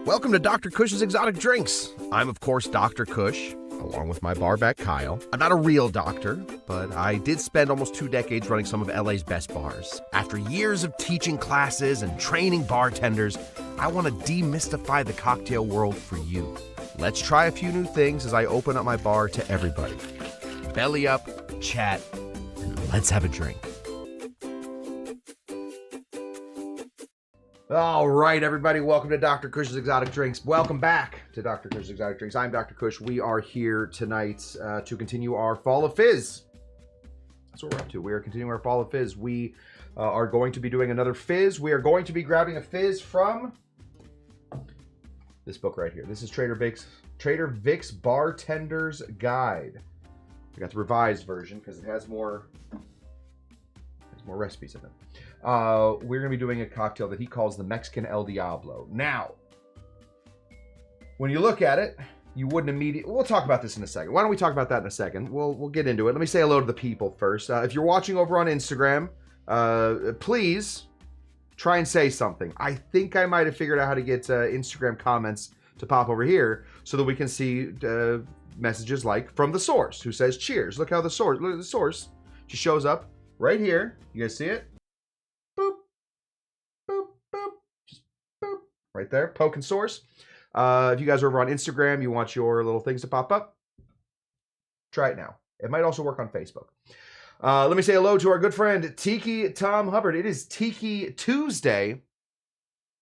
Welcome to Dr. Kush's Exotic Drinks. I'm, of course, Dr. Kush, along with my barback Kyle. I'm not a real doctor, but I did spend almost 2 decades running some of LA's best bars. After years of teaching classes and training bartenders, I want to demystify the cocktail world for you. Let's try a few new things as I open up my bar to everybody. Belly up, chat, and let's have a drink. All right, everybody, welcome to Dr. Kush's Exotic Drinks. Welcome back to Dr. Kush's Exotic Drinks. I'm Dr. Kush. We are here tonight to continue our Fall of Fizz. That's what we're up to. We are continuing our Fall of Fizz. We are going to be doing another Fizz. We are going to be grabbing a Fizz from this book right here. This is Trader Vic's Bartender's Guide. I got the revised version because it has more recipes in it. We're going to be doing a cocktail that he calls the Mexican El Diablo. Now, when you look at it, you wouldn't immediately... We'll talk about this in a second. Why don't we talk about that in a second? We'll get into it. Let me say hello to the people first. If you're watching over on Instagram, please try and say something. I think I might have figured out how to get Instagram comments to pop over here so that we can see messages like from the source who says cheers. Look at the source just shows up right here. You guys see it? Boop, boop, boop, just boop, right there, poking source. If you guys are over on Instagram, you want your little things to pop up, try it now. It might also work on Facebook. Let me say hello to our good friend, Tiki Tom Hubbard. It is Tiki Tuesday.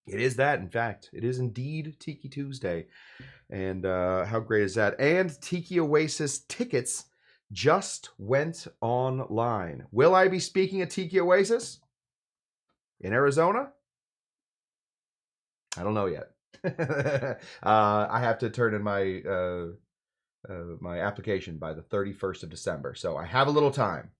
It is that, in fact. It is indeed Tiki Tuesday. And how great is that? And Tiki Oasis tickets just went online. Will I be speaking at Tiki Oasis in Arizona? I don't know yet. I have to turn in my my application by the 31st of December, so I have a little time.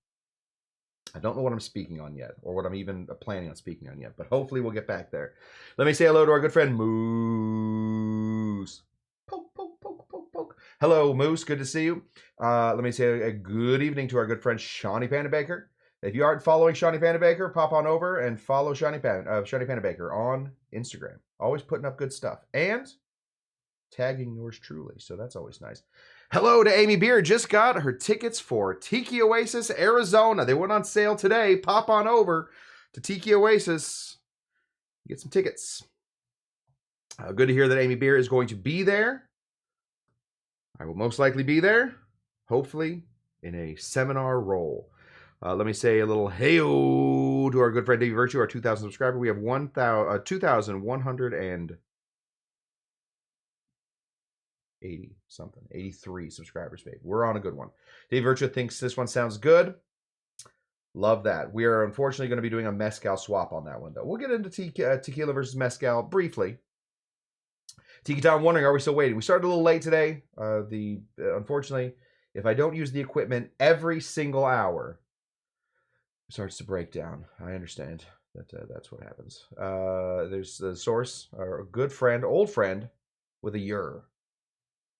I don't know what I'm speaking on yet, or what I'm even planning on speaking on yet, but hopefully we'll get back there. Let me say hello to our good friend Moose. Poke, poke, poke, poke, poke. Hello, Moose. Good to see you. Let me say a good evening to our good friend Shawnee Panda Baker. If you aren't following Shawnee Panda Baker, pop on over and follow Shawnee Panda Baker on Instagram. Always putting up good stuff and tagging yours truly, so that's always nice. Hello to Amy Beard. Just got her tickets for Tiki Oasis, Arizona. They went on sale today. Pop on over to Tiki Oasis. Get some tickets. Good to hear that Amy Beard is going to be there. I will most likely be there, hopefully, in a seminar role. Let me say a little hey-o to our good friend Davey Virtue, our 2,000 subscriber. We have 2,183 subscribers, babe. We're on a good one. Dave Virtue thinks this one sounds good. Love that. We are unfortunately going to be doing a mezcal swap on that one, though. We'll get into tequila versus mezcal briefly. Tiki Tom wondering, are we still waiting? We started a little late today. Unfortunately, if I don't use the equipment every single hour, it starts to break down. I understand that that's what happens. There's the source, our good friend, old friend, with a yur.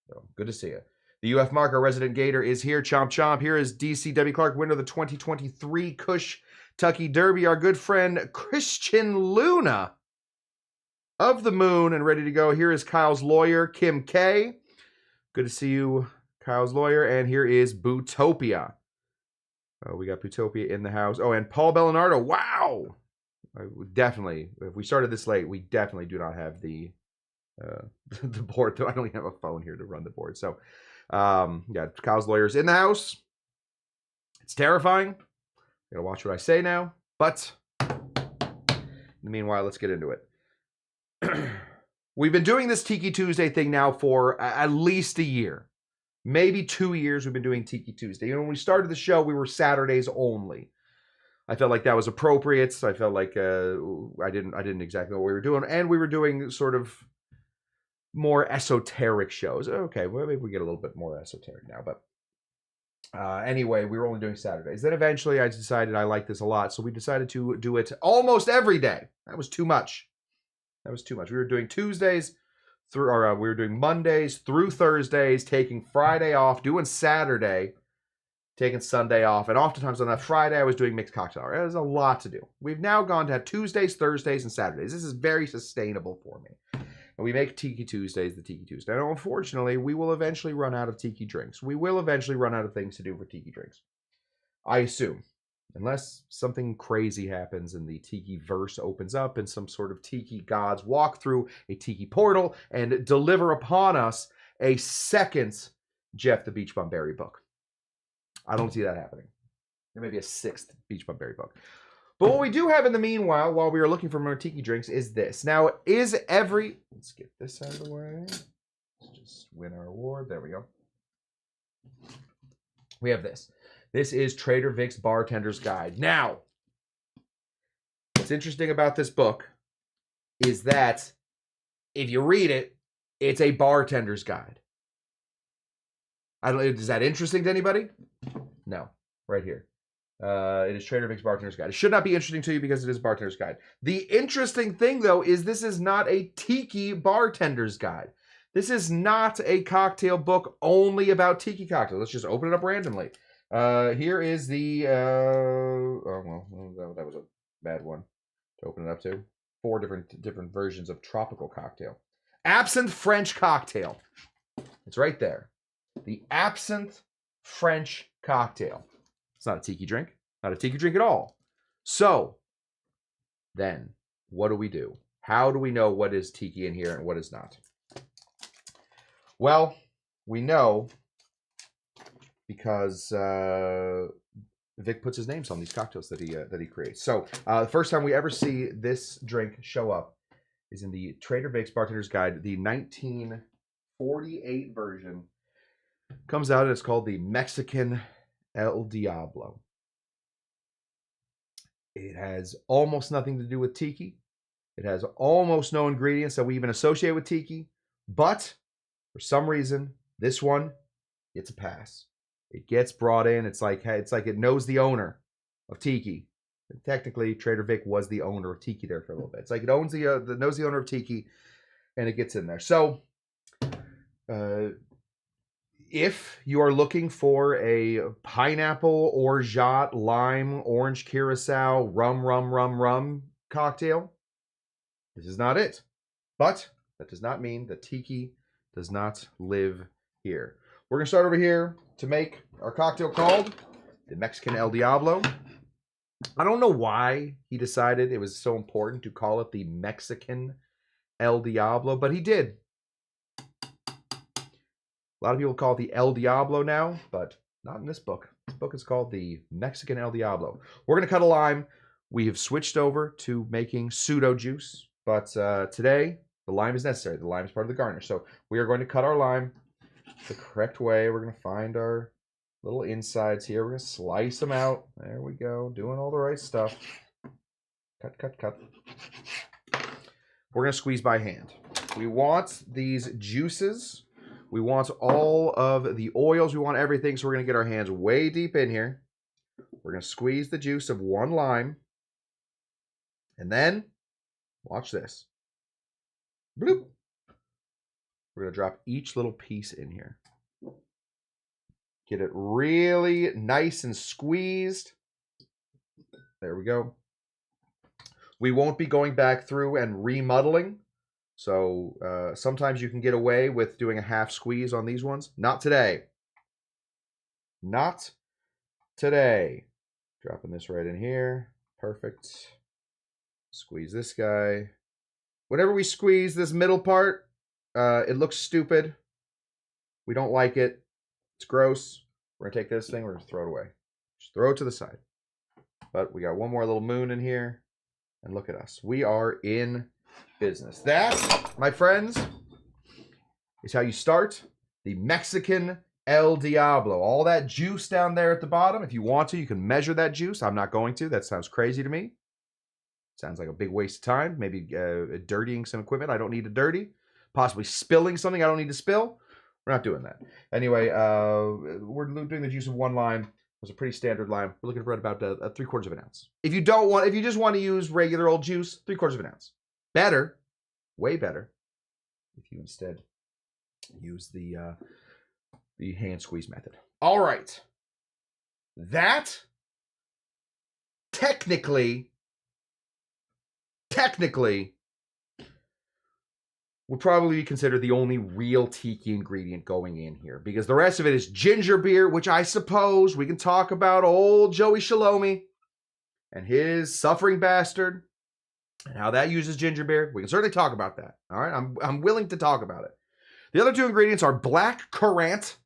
So good to see you. The UF Mark, our resident gator, is here. Chomp chomp. Here is DC Debbie Clark, winner of the 2023 Kush Tucky Derby. Our good friend Christian Luna of the Moon, and ready to go. Here is Kyle's lawyer, Kim K. Good to see you, Kyle's lawyer. And here is Bootopia. We got Bootopia in the house. Oh, and Paul Bellinardo. Wow. Definitely, if we started this late, we definitely do not have the board, though. I don't even have a phone here to run the board. So, yeah, Kyle's lawyer's in the house. It's terrifying. Gotta watch what I say now. But in the meanwhile, let's get into it. We've been doing this Tiki Tuesday thing now for at least a year. Maybe 2 years we've been doing Tiki Tuesday. You know, when we started the show, we were Saturdays only. I felt like that was appropriate. So I felt like I didn't exactly know what we were doing. And we were doing sort of more esoteric shows. Okay, well, maybe we get a little bit more esoteric now. But anyway, we were only doing Saturdays. Then eventually I decided I liked this a lot. So we decided to do it almost every day. That was too much. That was too much. We were doing Tuesdays through, or we were doing Mondays through Thursdays, taking Friday off, doing Saturday, taking Sunday off, and oftentimes on that Friday I was doing mixed cocktail hour. It was a lot to do. We've now gone to have Tuesdays, Thursdays, and Saturdays. This is very sustainable for me. and we make Tiki Tuesdays the Tiki Tuesday. Now, unfortunately, we will eventually run out of Tiki drinks. We will eventually run out of things to do for Tiki drinks. I assume. Unless something crazy happens and the Tiki verse opens up and some sort of Tiki gods walk through a Tiki portal and deliver upon us a second Jeff the Beach Bum Berry book. I don't see that happening. There may be a sixth Beach Bum Berry book. But what we do have in the meanwhile, while we are looking for more Tiki drinks, is this. Now, let's get this out of the way. Let's just win our award. There we go. We have this. This is Trader Vic's Bartender's Guide. Now, what's interesting about this book is that if you read it, it's a bartender's guide. Is that interesting to anybody? No, right here. It is Trader Vic's Bartender's Guide. It should not be interesting to you because it is Bartender's Guide. The interesting thing, though, is this is not a Tiki Bartender's Guide. This is not a cocktail book only about Tiki cocktails. Let's just open it up randomly. Here is the, that was a bad one to open it up to. 4 different versions of tropical cocktail. Absinthe French cocktail. It's right there. The Absinthe French cocktail. It's not a Tiki drink. Not a Tiki drink at all. So, then, what do? How do we know what is Tiki in here and what is not? Well, we know because Vic puts his names on these cocktails that he creates. So, the first time we ever see this drink show up is in the Trader Vic's Bartender's Guide, the 1948 version. Comes out and it's called the Mexican El Diablo. It has almost nothing to do with Tiki. It has almost no ingredients that we even associate with Tiki. But for some reason, this one gets a pass. It gets brought in. It's like it knows the owner of Tiki. And technically, Trader Vic was the owner of Tiki there for a little bit. It's like it knows the owner of Tiki, and it gets in there. So, if you are looking for a pineapple, orgeat, lime, orange curacao, rum cocktail, this is not it. But that does not mean that Tiki does not live here. We're going to start over here to make our cocktail called the Mexican El Diablo. I don't know why he decided it was so important to call it the Mexican El Diablo, but he did. A lot of people call it the El Diablo now, but not in this book. This book is called the Mexican El Diablo. We're going to cut a lime. We have switched over to making pseudo juice, but today the lime is necessary. The lime is part of the garnish. So we are going to cut our lime the correct way. We're going to find our little insides here. We're going to slice them out. There we go. Doing all the right stuff. Cut. We're going to squeeze by hand. We want these juices. We want all of the oils. We want everything. So we're going to get our hands way deep in here. We're going to squeeze the juice of one lime. And then, watch this. Bloop. We're going to drop each little piece in here. Get it really nice and squeezed. There we go. We won't be going back through and remuddling. So sometimes you can get away with doing a half squeeze on these ones. Not today. Not today. Dropping this right in here. Perfect. Squeeze this guy. Whenever we squeeze this middle part, it looks stupid. We don't like it. It's gross. We're going to take this thing. We're going to throw it away. Just throw it to the side. But we got one more little moon in here. And look at us. We are in business. That, my friends, is how you start the Mexican El Diablo. All that juice down there at the bottom. If you want to, you can measure that juice. I'm not going to. That sounds crazy to me. Sounds like a big waste of time. Maybe dirtying some equipment I don't need to dirty. Possibly spilling something I don't need to spill. We're not doing that. Anyway, we're doing the juice of one lime. It was a pretty standard lime. We're looking for about 3/4 of an ounce. If you just want to use regular old juice, 3/4 of an ounce. Better, way better, if you instead use the hand squeeze method. All right. That technically would probably be considered the only real tiki ingredient going in here, because the rest of it is ginger beer, which I suppose we can talk about old Joey Shalomi and his suffering bastard and how that uses ginger beer. We can certainly talk about that. All right, I'm willing to talk about it. The other two ingredients are black currant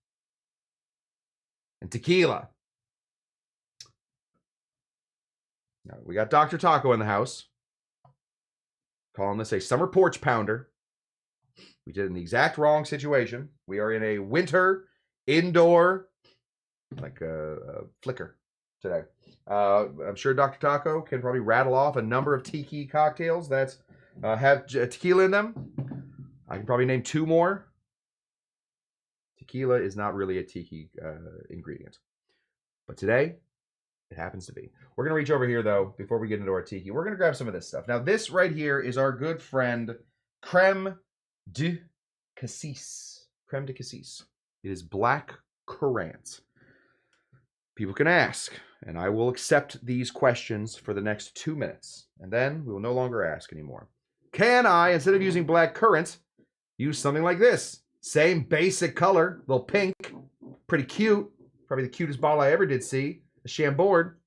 and tequila. Now, we got Dr. Taco in the house, calling this a summer porch pounder. We did it in the exact wrong situation. We are in a winter, indoor, like a flicker today. I'm sure Dr. Taco can probably rattle off a number of tiki cocktails that have tequila in them. I can probably name 2 more. Tequila is not really a tiki ingredient. But today, it happens to be. We're going to reach over here, though, before we get into our tiki. We're going to grab some of this stuff. Now, this right here is our good friend, Creme de Cassis. Creme de Cassis. It is black currant. People can ask, and I will accept these questions for the next 2 minutes. And then we will no longer ask anymore. Can I, instead of using black currant, use something like this? Same basic color, little pink, pretty cute. Probably the cutest bottle I ever did see, a Chambord.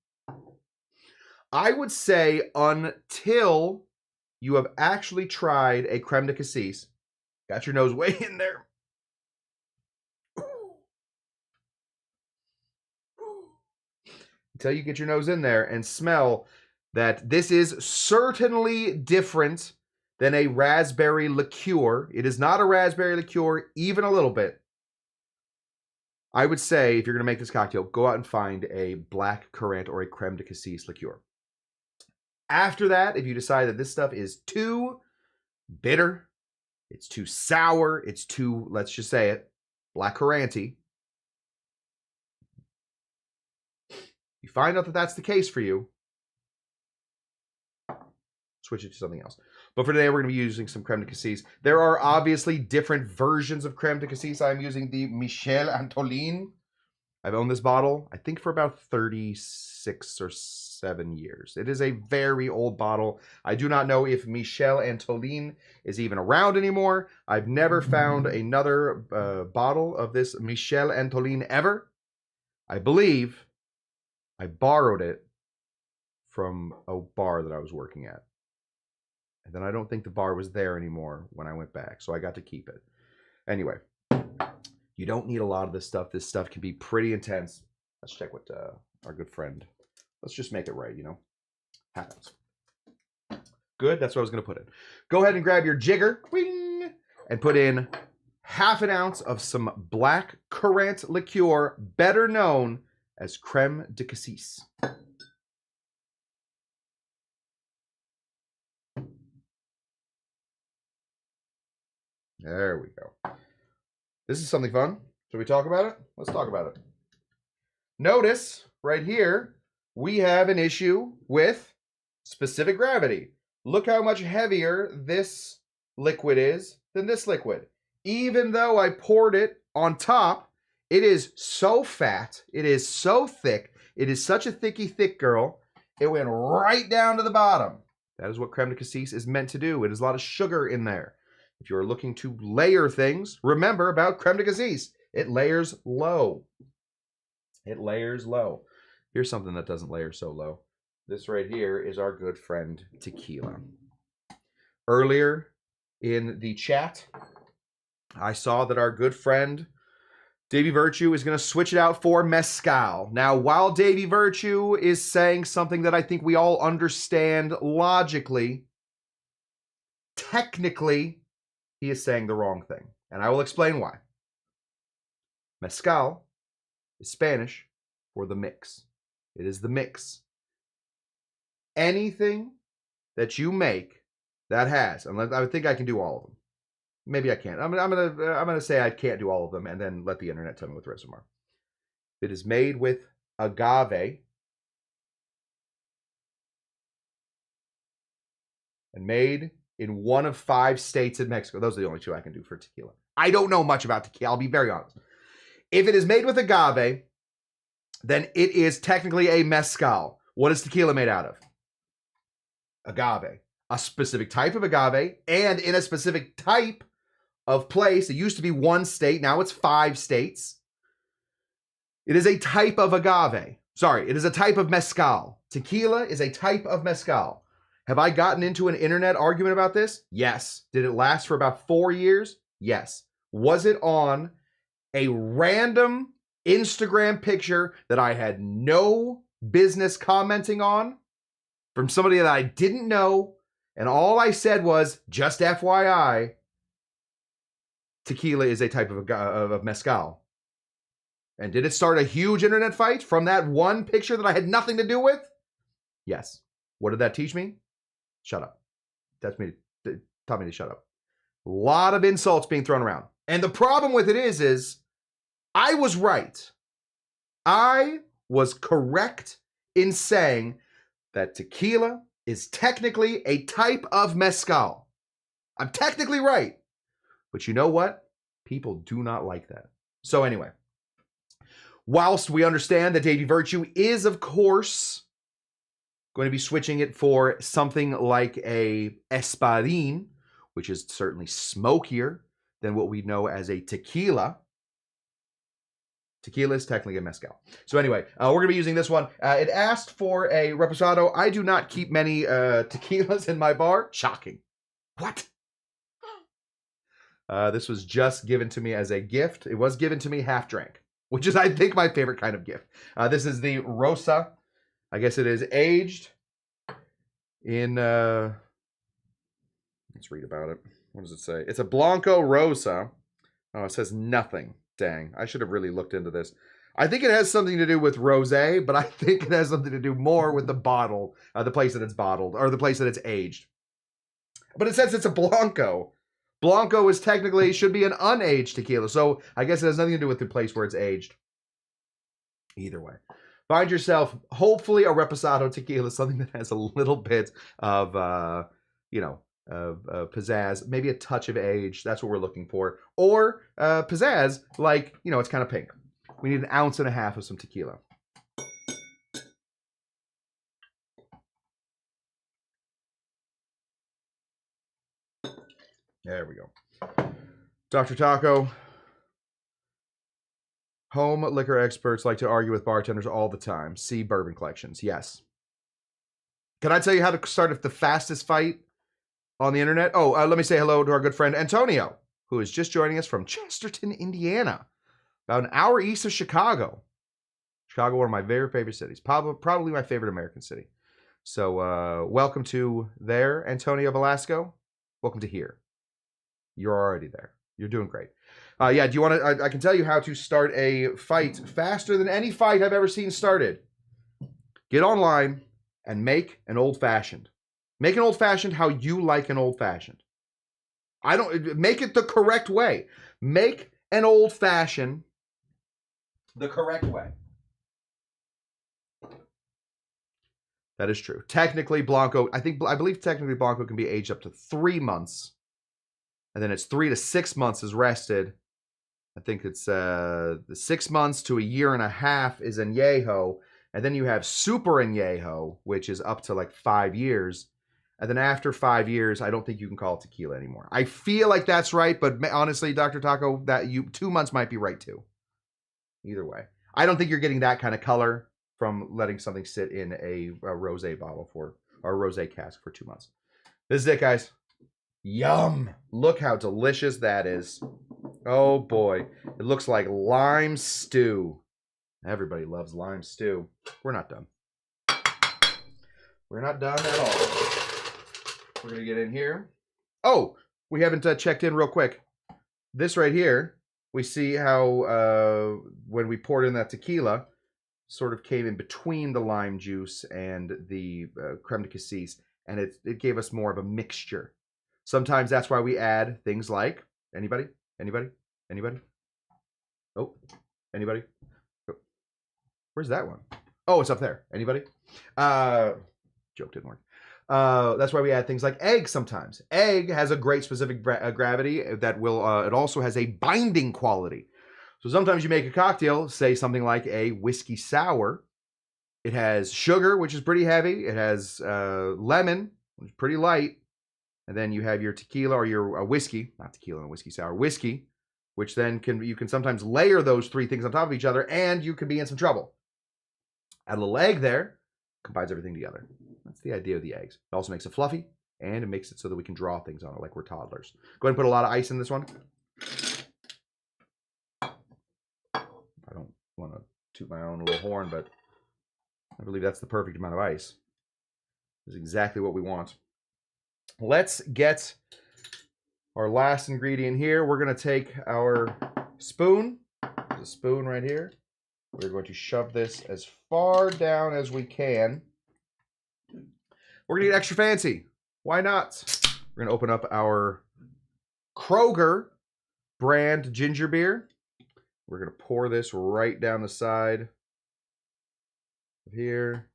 I would say until you have actually tried a creme de cassis, got your nose way in there. Until you get your nose in there and smell that this is certainly different than a raspberry liqueur. It is not a raspberry liqueur, even a little bit. I would say, if you're going to make this cocktail, go out and find a black currant or a creme de cassis liqueur. After that, if you decide that this stuff is too bitter, it's too sour, it's too, let's just say it, black curranty, you find out that that's the case for you, switch it to something else. But for today, we're going to be using some creme de cassis. There are obviously different versions of creme de cassis. I'm using the Michel Antolin. I've owned this bottle, I think, for about 36 or 7 years. It is a very old bottle. I do not know if Michel Antolin is even around anymore. I've never found another bottle of this Michel Antolin ever. I believe I borrowed it from a bar that I was working at. And then I don't think the bar was there anymore when I went back, so I got to keep it. Anyway, you don't need a lot of this stuff. This stuff can be pretty intense. Let's check what our good friend, let's just make it right, you know. Happens. Good, that's what I was going to put in. Go ahead and grab your jigger, wing, and put in half an ounce of some black currant liqueur, better known as creme de cassis. There we go. This is something fun. Should we talk about it? Let's talk about it. Notice right here, we have an issue with specific gravity. Look how much heavier this liquid is than this liquid. Even though I poured it on top, it is so fat, it is so thick, it is such a thick girl, it went right down to the bottom. That is what creme de cassis is meant to do. It is a lot of sugar in there. If you're looking to layer things, remember about creme de cassis. It layers low. It layers low. Here's something that doesn't layer so low. This right here is our good friend tequila. Earlier in the chat, I saw that our good friend Davey Virtue is going to switch it out for mezcal. Now, while Davey Virtue is saying something that I think we all understand logically, technically, he is saying the wrong thing. And I will explain why. Mezcal is Spanish for the mix. It is the mix. Anything that you make that has, and I think I can do all of them. Maybe I can't. I'm gonna say I can't do all of them, and then let the internet tell me what the rest of them are. It is made with agave and made in one of 5 states in Mexico. Those are the only 2 I can do for tequila. I don't know much about tequila. I'll be very honest. If it is made with agave, then it is technically a mezcal. What is tequila made out of? Agave. a specific type of agave, and in a specific type of place. It used to be 1 state, now it's 5 states. It is a type of agave. Sorry, it is a type of mezcal. Tequila is a type of mezcal. Have I gotten into an internet argument about this? Yes. Did it last for about 4 years? Yes. Was it on a random Instagram picture that I had no business commenting on from somebody that I didn't know, and all I said was, just FYI, tequila is a type of mezcal? And did it start a huge internet fight from that one picture that I had nothing to do with? Yes. What did that teach me? Shut up. Taught me to shut up. A lot of insults being thrown around. And the problem with it is I was right. I was correct in saying that tequila is technically a type of mezcal. I'm technically right. But you know what? People do not like that. So anyway, whilst we understand that Davy Virtue is, of course, going to be switching it for something like a espadín, which is certainly smokier than what we know as a tequila. Tequila is technically a mezcal. So anyway, we're going to be using this one. It asked for a reposado. I do not keep many tequilas in my bar. Shocking. What? This was just given to me as a gift. It was given to me half drank, which is, I think, my favorite kind of gift. This is the Rosa. I guess it is aged in... let's read about it. What does it say? It's a Blanco Rosa. Oh, it says nothing. Dang, I should have really looked into this. I think it has something to do with rosé, but I think it has something to do more with the bottle, the place that it's bottled, or the place that it's aged. But it says it's a Blanco. Blanco is technically, should be an unaged tequila, so I guess it has nothing to do with the place where it's aged. Either way. Find yourself, hopefully, a reposado tequila, something that has a little bit of, pizzazz, maybe a touch of age. That's what we're looking for. Or pizzazz, like, it's kind of pink. We need 1.5 ounces of some tequila. There we go. Dr. Taco. Home liquor experts like to argue with bartenders all the time. See Bourbon Collections. Yes. Can I tell you how to start the fastest fight on the internet? Oh, let me say hello to our good friend Antonio, who is just joining us from Chesterton, Indiana, about an hour east of Chicago. Chicago, one of my very favorite cities, probably my favorite American city. So welcome to there, Antonio Velasco. Welcome to here. You're already there. You're doing great. Yeah, do you want to? I can tell you how to start a fight faster than any fight I've ever seen started. Get online and make an old-fashioned. Make an old-fashioned how you like an old-fashioned. Make it the correct way. Make an old-fashioned the correct way. That is true. Technically, Blanco, I believe technically Blanco can be aged up to 3 months. And then it's 3 to 6 months is rested. I think it's the 6 months to 1.5 years is añejo. And then you have super añejo, which is up to like 5 years. And then after 5 years, I don't think you can call it tequila anymore. I feel like that's right, but honestly, Dr. Taco, 2 months might be right too. Either way. I don't think you're getting that kind of color from letting something sit in a rosé bottle or a rosé cask for 2 months. This is it, guys. Yum! Look how delicious that is. Oh boy. It looks like lime stew. Everybody loves lime stew. We're not done. We're not done at all. We're going to get in here. Oh, we haven't checked in real quick. This right here, we see how when we poured in that tequila, sort of came in between the lime juice and the creme de cassis, and it gave us more of a mixture. Sometimes that's why we add things like, anybody? Oh, anybody? Oh. Where's that one? Oh, it's up there. Anybody? Joke didn't work. That's why we add things like egg sometimes. Egg has a great specific gravity that will, it also has a binding quality. So sometimes you make a cocktail, say something like a whiskey sour. It has sugar, which is pretty heavy. It has lemon, which is pretty light. And then you have your tequila or your whiskey, not tequila and whiskey sour, whiskey, which then you can sometimes layer those three things on top of each other, and you could be in some trouble. Add a little egg there, combines everything together. That's the idea of the eggs. It also makes it fluffy, and it makes it so that we can draw things on it like we're toddlers. Go ahead and put a lot of ice in this one. I don't want to toot my own little horn, but I believe that's the perfect amount of ice. It's exactly what we want. Let's get our last ingredient here. We're going to take our spoon. There's a spoon right here. We're going to shove this as far down as we can. We're going to get extra fancy. Why not? We're going to open up our Kroger brand ginger beer. We're going to pour this right down the side of here.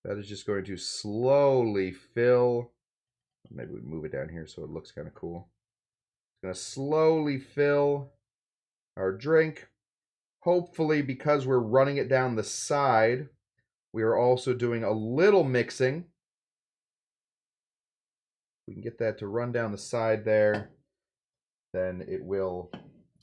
That is just going to slowly fill. Maybe we move it down here so it looks kind of cool. It's going to slowly fill our drink. Hopefully, because we're running it down the side, we are also doing a little mixing. We can get that to run down the side there. Then it will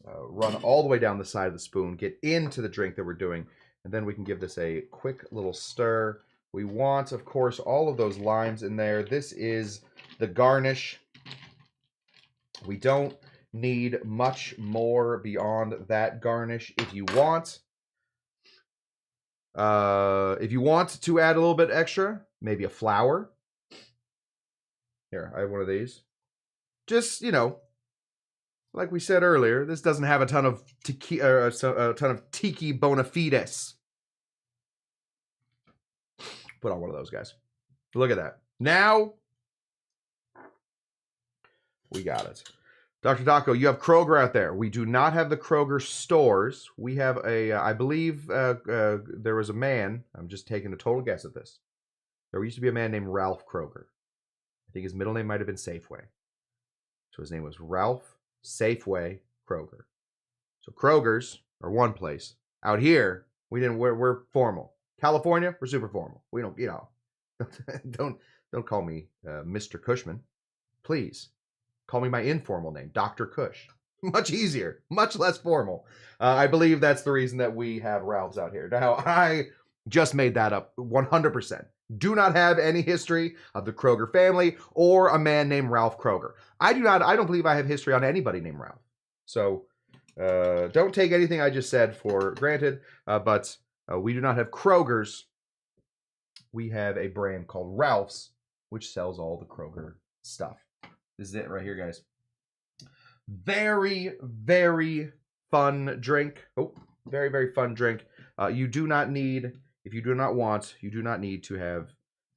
run all the way down the side of the spoon, get into the drink that we're doing, and then we can give this a quick little stir. We want, of course, all of those limes in there. This is the garnish. We don't need much more beyond that garnish. If you want to add a little bit extra, maybe a flower. Here, I have one of these. Just, like we said earlier, this doesn't have a ton of tiki bona fides. Put on one of those guys. Look at that. Now we got it. Dr. Taco, you have Kroger out there. We do not have the Kroger stores. We have I believe there was a man, I'm just taking a total guess at this. There used to be a man named Ralph Kroger. I think his middle name might have been Safeway. So his name was Ralph Safeway Kroger. So Kroger's are one place. Out here, we're formal. California, we're super formal. We don't, don't call me Mr. Cushman. Please. Call me my informal name, Dr. Cush. Much easier, much less formal. I believe that's the reason that we have Ralphs out here. Now, I just made that up 100%. Do not have any history of the Kroger family or a man named Ralph Kroger. I don't believe I have history on anybody named Ralph. So don't take anything I just said for granted, but we do not have Kroger's. We have a brand called Ralph's, which sells all the Kroger stuff. This is it right here, guys. Very, very fun drink. Oh, very, very fun drink. You do not need, if you do not want, you do not need to have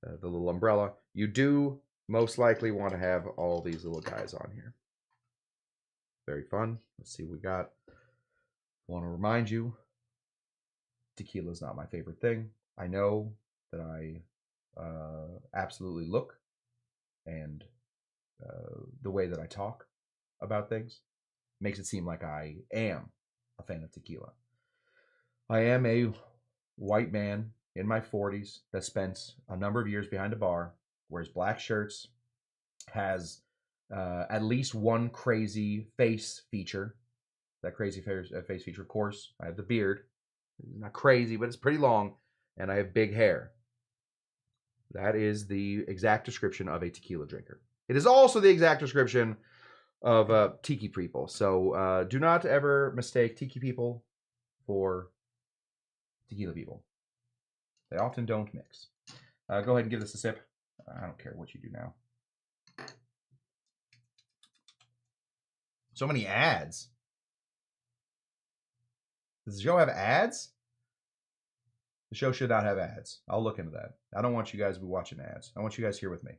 the little umbrella. You do most likely want to have all these little guys on here. Very fun. Let's see what we got. Want to remind you, tequila is not my favorite thing. I know that I absolutely look and the way that I talk about things makes it seem like I am a fan of tequila. I am a white man in my 40s that spent a number of years behind a bar, wears black shirts, has at least one crazy face feature. That crazy face feature, of course, I have the beard. It's not crazy, but it's pretty long, and I have big hair. That is the exact description of a tequila drinker. It is also the exact description of Tiki people. So do not ever mistake Tiki people for tequila people. They often don't mix. Go ahead and give this a sip. I don't care what you do now. So many ads. Does the show have ads? The show should not have ads. I'll look into that. I don't want you guys to be watching ads. I want you guys here with me.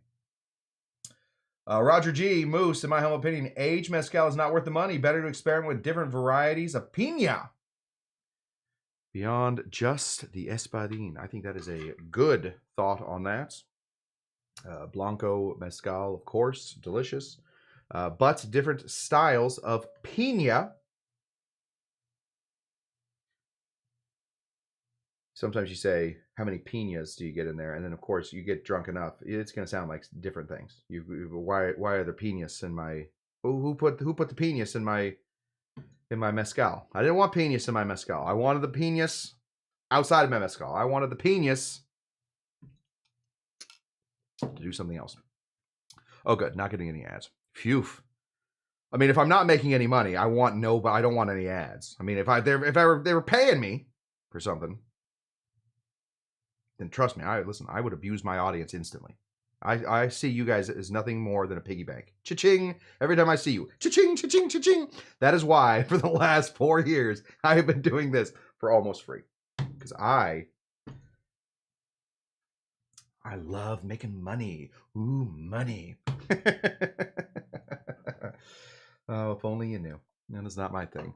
Roger G. Moose, in my humble opinion, aged mezcal is not worth the money. Better to experiment with different varieties of piña beyond just the espadín. I think that is a good thought on that. Blanco mezcal, of course, delicious. But different styles of piña. sometimes you say, how many pinas do you get in there? And then, of course, you get drunk enough. It's going to sound like different things. Why are there pinas in my... Who put the pinas in my mezcal? I didn't want pinas in my mezcal. I wanted the pinas outside of my mezcal. I wanted the pinas to do something else. Oh, good. Not getting any ads. Phew. I mean, if I'm not making any money, I don't want any ads. I mean, if they were paying me for something, then trust me, I would abuse my audience instantly. I see you guys as nothing more than a piggy bank. Cha-ching! Every time I see you, cha-ching, cha-ching, cha-ching. That is why, for the last 4 years, I have been doing this for almost free. Because I love making money. Ooh, money. Oh, if only you knew. That is not my thing.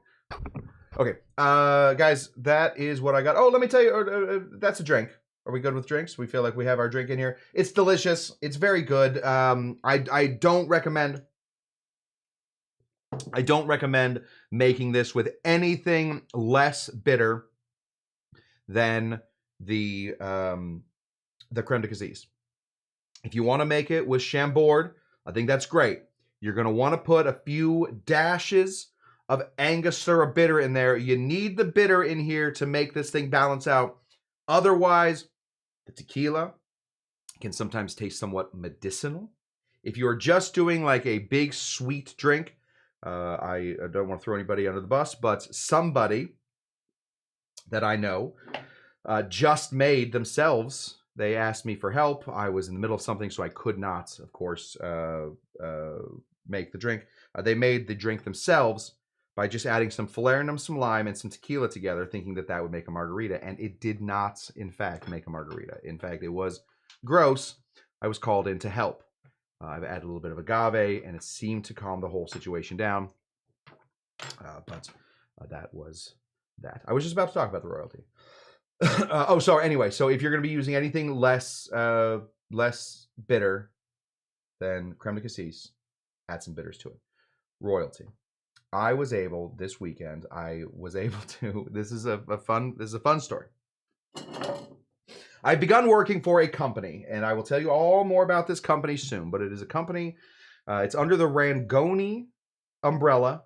Okay, guys, that is what I got. Oh, let me tell you, that's a drink. Are we good with drinks? We feel like we have our drink in here. It's delicious. It's very good. I don't recommend making this with anything less bitter than the creme de cassis. If you want to make it with Chambord, I think that's great. You're going to want to put a few dashes of Angostura bitter in there. You need the bitter in here to make this thing balance out. Otherwise, the tequila can sometimes taste somewhat medicinal. If you're just doing like a big sweet drink, I don't want to throw anybody under the bus, but somebody that I know just made themselves. They asked me for help. I was in the middle of something, so I could not, of course, make the drink. They made the drink themselves by just adding some falernum, some lime, and some tequila together, thinking that that would make a margarita. And it did not, in fact, make a margarita. In fact, it was gross. I was called in to help. I've added a little bit of agave, and it seemed to calm the whole situation down. But that was that. I was just about to talk about the royalty. Oh, sorry. Anyway, so if you're going to be using anything less bitter than creme de cassis, add some bitters to it. Royalty. I was able this weekend. This is a fun story. I've begun working for a company, and I will tell you all more about this company soon. But it is a company. It's under the Rangoni umbrella,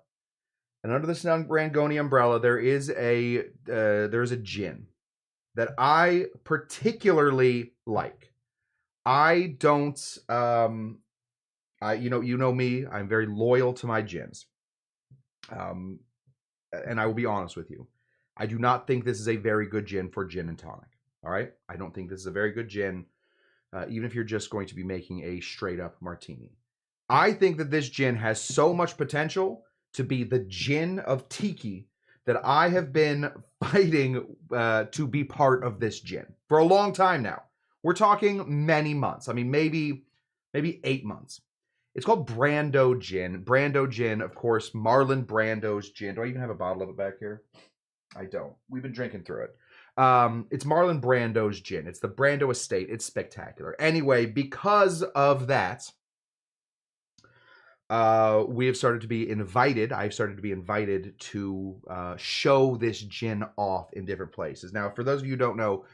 and under this Rangoni umbrella, there is a gin that I particularly like. I don't. You know me. I'm very loyal to my gins. And I will be honest with you. I do not think this is a very good gin for gin and tonic. All right? I don't think this is a very good gin, even if you're just going to be making a straight up martini. I think that this gin has so much potential to be the gin of Tiki that I have been fighting to be part of this gin for a long time now. We're talking many months. I mean, maybe 8 months. It's called Brando Gin. Brando Gin, of course, Marlon Brando's gin. Do I even have a bottle of it back here? I don't. We've been drinking through it. It's Marlon Brando's gin. It's the Brando estate. It's spectacular. Anyway, because of that, we have started to be invited. I've started to be invited to show this gin off in different places. Now, for those of you who don't know,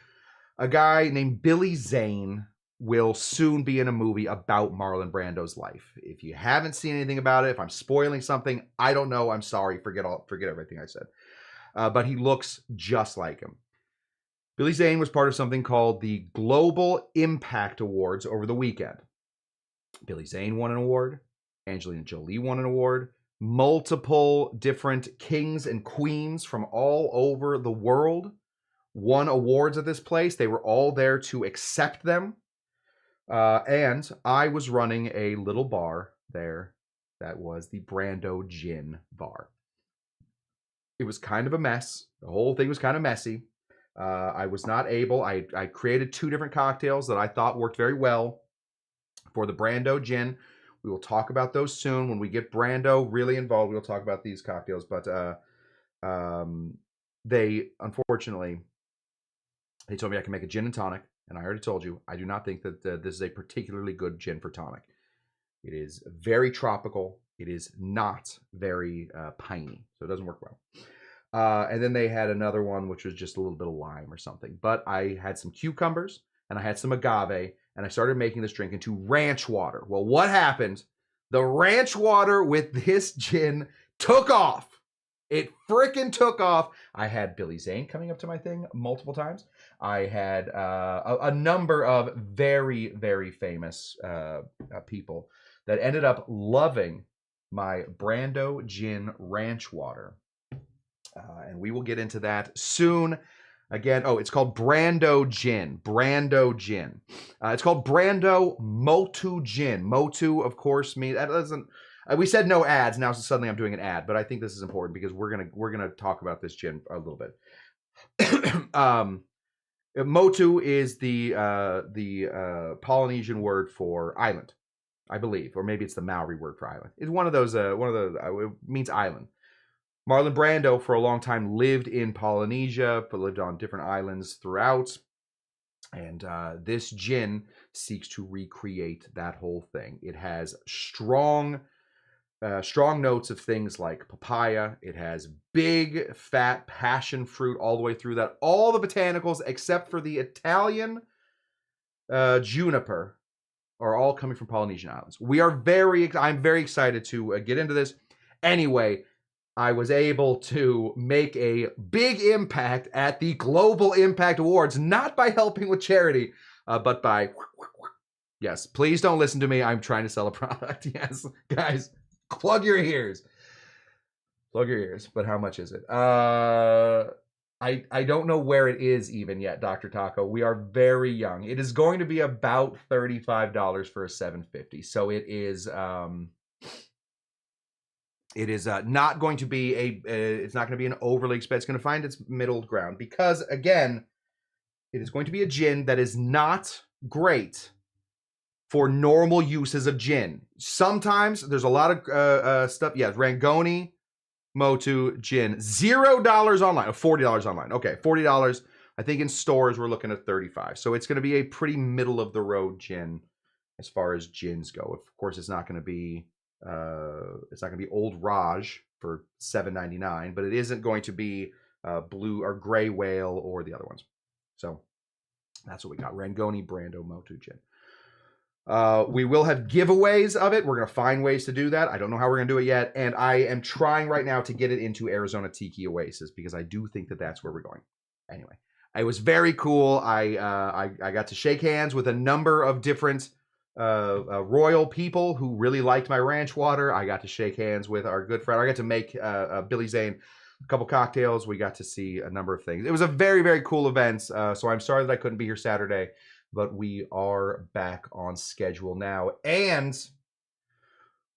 a guy named Billy Zane will soon be in a movie about Marlon Brando's life. If you haven't seen anything about it, if I'm spoiling something, I don't know. I'm sorry. Forget everything I said. But he looks just like him. Billy Zane was part of something called the Global Impact Awards over the weekend. Billy Zane won an award. Angelina Jolie won an award. Multiple different kings and queens from all over the world won awards at this place. They were all there to accept them. And I was running a little bar there that was the Brando Gin Bar. It was kind of a mess. The whole thing was kind of messy. I was not able. I created 2 different cocktails that I thought worked very well for the Brando Gin. We will talk about those soon. When we get Brando really involved, we'll talk about these cocktails. But they, unfortunately, they told me I can make a gin and tonic. And I already told you, I do not think that this is a particularly good gin for tonic. It is very tropical. It is not very piney, so it doesn't work well. And then they had another one, which was just a little bit of lime or something. But I had some cucumbers and I had some agave, and I started making this drink into ranch water. Well, what happened? The ranch water with this gin took off. It freaking took off. I had Billy Zane coming up to my thing multiple times. I had a number of very, very famous people that ended up loving my Brando Gin Ranch Water. And we will get into that soon. Again, it's called Brando Gin. Brando Gin. It's called Brando Motu Gin. Motu, of course, means that doesn't. We said no ads. Now suddenly I'm doing an ad, but I think this is important because we're gonna talk about this gin a little bit. Motu is the Polynesian word for island, I believe, or maybe it's the Maori word for island. It's one of those. It means island. Marlon Brando, for a long time, lived in Polynesia, but lived on different islands throughout. And this gin seeks to recreate that whole thing. It has strong notes of things like papaya. It has big, fat passion fruit all the way through that. All the botanicals, except for the Italian juniper, are all coming from Polynesian islands. I'm very excited to get into this. Anyway, I was able to make a big impact at the Global Impact Awards, not by helping with charity, but by, yes, please don't listen to me. I'm trying to sell a product. Yes, guys, plug your ears. Plug your ears. But how much is it? I don't know where it is even yet, Dr. Taco. We are very young. It is going to be about $35 for a 750. So it is... It is not going to be it's not going to be an overly expensive. It's going to find its middle ground because, again, it is going to be a gin that is not great for normal uses of gin. Sometimes there's a lot of stuff. Yes, Rangoni, Motu, gin. $0 online, $40 online. Okay, $40. I think in stores we're looking at $35. So it's going to be a pretty middle of the road gin as far as gins go. Of course, it's not going to be Old Raj for $7.99, but it isn't going to be blue or gray whale or the other ones. So that's what we got. Rangoni Brando Motu Gin. We will have giveaways of it. We're going to find ways to do that. I don't know how we're going to do it yet. And I am trying right now to get it into Arizona Tiki Oasis because I do think that that's where we're going. Anyway, it was very cool. I got to shake hands with a number of different royal people who really liked my ranch water. I got to shake hands with our good friend. I got to make Billy Zane a couple cocktails. We got to see a number of things. It was a very, very cool event. So I'm sorry that I couldn't be here Saturday, but we are back on schedule now. And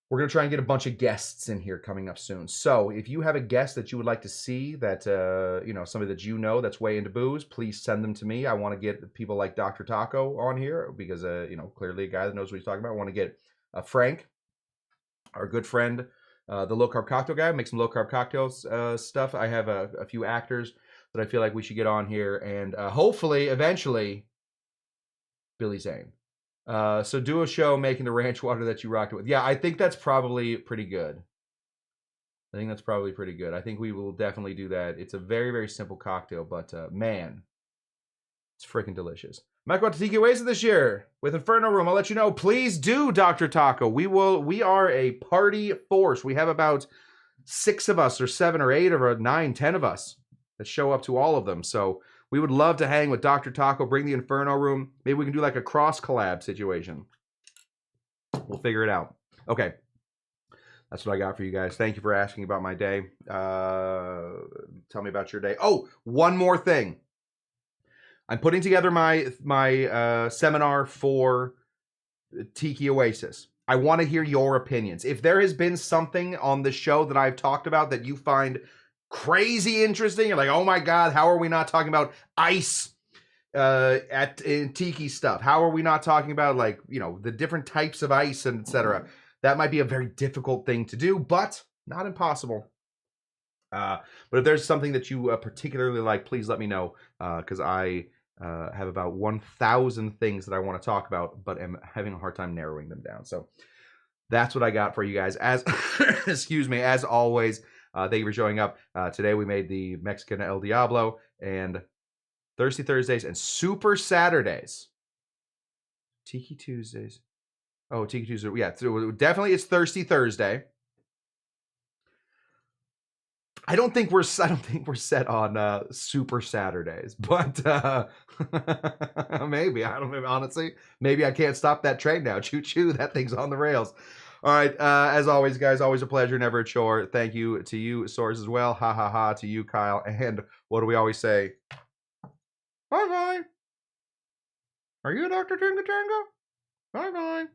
we're going to try and get a bunch of guests in here coming up soon. So if you have a guest that you would like to see, that, somebody that you know that's way into booze, please send them to me. I want to get people like Dr. Taco on here because, clearly a guy that knows what he's talking about. I want to get Frank, our good friend, the low-carb cocktail guy, make some low-carb cocktails stuff. I have a few actors that I feel like we should get on here. And hopefully, eventually, Billy Zane. So do a show making the ranch water that you rocked it with. Yeah, I think that's probably pretty good. I think we will definitely do that. It's a very, very simple cocktail, but man, it's freaking delicious. Might go out to Tiki Oasis this year with Inferno Room. I'll let you know. Please do, Dr. Taco. We are a party force. We have about 6 of us, or 7 or 8 or 9, 10 of us that show up to all of them. So we would love to hang with Dr. Taco, bring the Inferno Room. Maybe we can do like a cross-collab situation. We'll figure it out. Okay. That's what I got for you guys. Thank you for asking about my day. Tell me about your day. Oh, one more thing. I'm putting together my seminar for Tiki Oasis. I want to hear your opinions. If there has been something on the show that I've talked about that you find crazy interesting, you're like, oh my God, how are we not talking about ice in Tiki stuff? How are we not talking about the different types of ice and etc.? That might be a very difficult thing to do, but not impossible. But if there's something that you particularly like, please let me know, because I have about 1,000 things that I want to talk about, but am having a hard time narrowing them down. So that's what I got for you guys. As excuse me, as always, Thank you for showing up. Today we made the Mexican El Diablo and Thirsty Thursdays and Super Saturdays. Tiki Tuesdays. Oh, Tiki Tuesday. Yeah, definitely it's Thirsty Thursday. I don't think we're set on Super Saturdays, but maybe. I don't know. Honestly, maybe I can't stop that train now. Choo choo, that thing's on the rails. All right. As always, guys, always a pleasure, never a chore. Thank you to you, Source, as well. Ha ha ha to you, Kyle. And what do we always say? Bye bye. Are you Dr. Tinga Tanga? Bye bye.